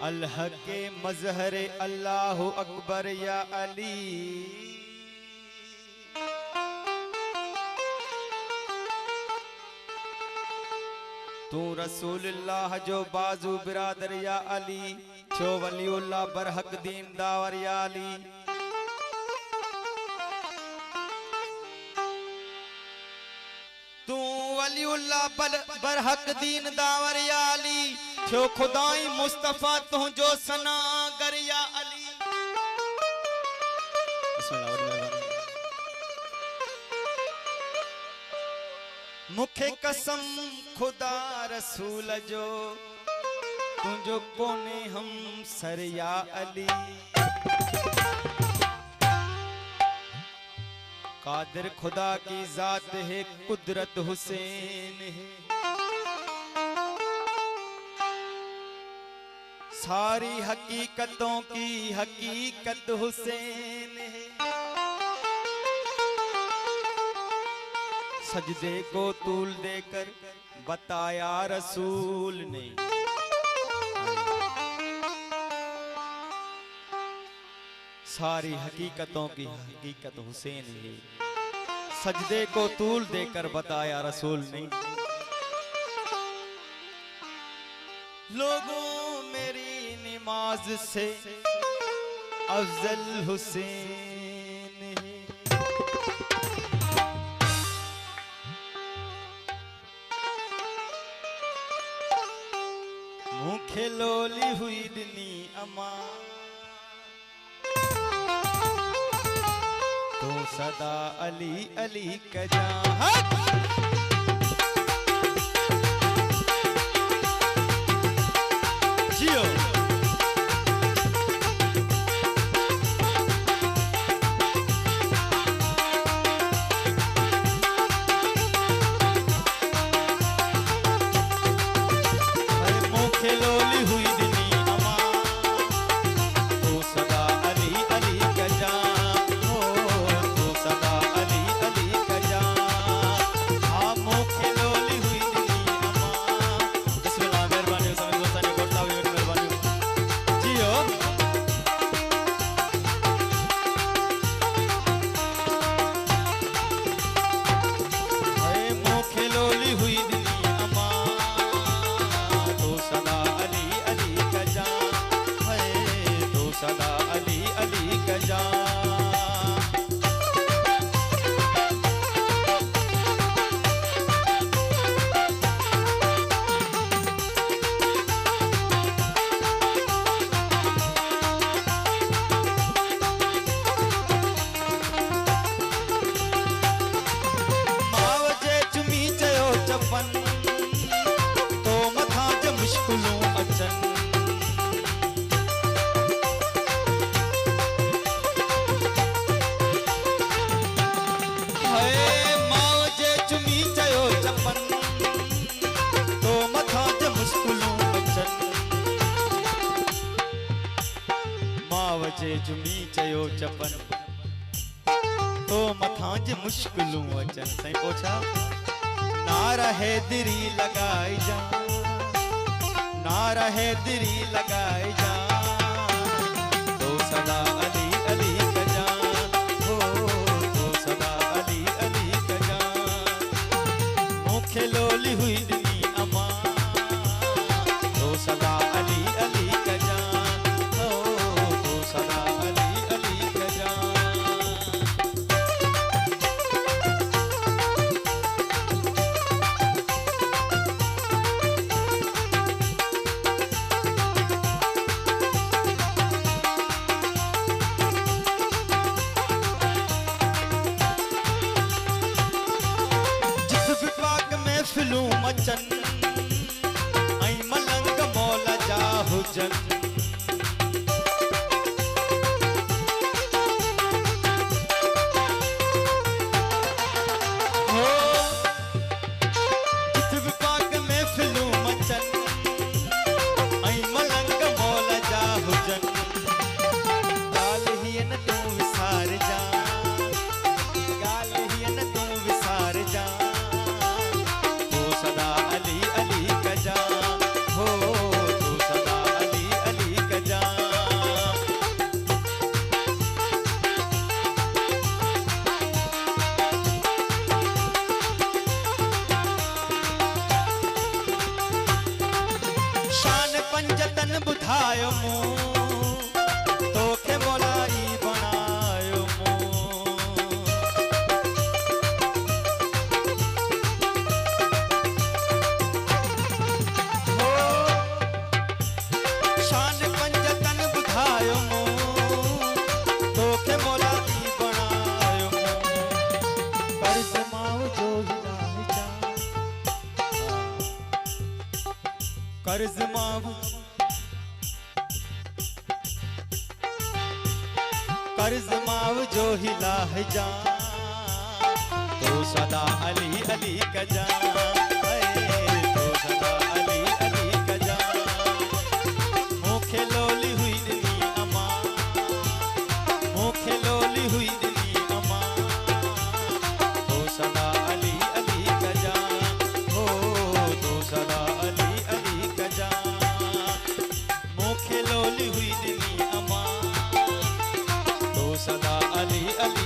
अल्लाह के मजहर अल्लाहु अकबर या अली। तू रसूलुल्लाह जो बाजू बिरादर या अली। छो वलीउल्लाह बरहक दीन दावर या अली। तू वलीउल्लाह बरहक दीन दावर या अली। छो खुदाई मुस्तफा तू जो सना गर या अली। मुखे कसम खुदा रसूल जो तुझो कोने हम सर या अली। कादिर खुदा की जात है कुदरत हुसैन है। सारी हकीकतों की हकीकत हुसैन है। सजदे को तूल देकर बताया रसूल ने। सारी हकीकतों की हकीकत हुसैन है। सजदे को तूल देकर बताया रसूल ने। लोगों मेरी नमाज से अफजल हुसैन है। मुँह खेलोली हुई दिनी अमा तो सदा अली अली कजा। जियो खेलोली हुई दिनी अमा तो सदा अली अली कजा। हो तो सदा अली अली कजा। हाँ मुँह खेलोली हुई दिनी अमा। बिस्मिल्लाह मेहरबानी समय दोस्तानी कोटला हुई मेहरबानी जियो। मुँह खेलोली हुई दिनी अमा तो सदा अली अली कजा। है तो सदा अली अली कजा। मावजे चुमी चयो चपन तो मथा ज मुश्किलूं अचन। मावजे चुमी चयो चपन तो मथा ज मुश्किलूं अचन। मावजे चुमी चयो चपन तो मथा ज मुश्किलूं अचन। साईं पोछा नारा हैदरी लगाई जा। नारा हैदरी लगाई जा तो सदा अली अली कजा। हो तो सदा अली अली कजा। मुँह खेलोली हुई दिनी अमा तो सदा अली अली कजा। हो तो सदा अली अली कजा। महफिलूं मचन ऐं मलंग मौला जा हुजन। हो जित विपाक महफिलूं मचन ऐं मलंग मौला जा हुजन। गाल ही न तू विसार जा। गाल ही न तू विसार जा। सदा अली बुधायो मूं तोखे मोलाई बनायो मूं। हो शान पंजतन बुधायो मूं तोखे मोलाई बनायो मूं। कर्ज माऊ जो हिलाए जा कर्ज माऊ कर्ज माऊ जो हिला है जान तो सदा अली अली का जान तो सदा अली अली का जान। मुखे लोली हुई दिली अमा मुखे लोली हुई दिली अमा तो सदा अली अली का जान हो तो सदा अली अली का जान। मुखे लोली हुई दिली अमा तो सदा अली अली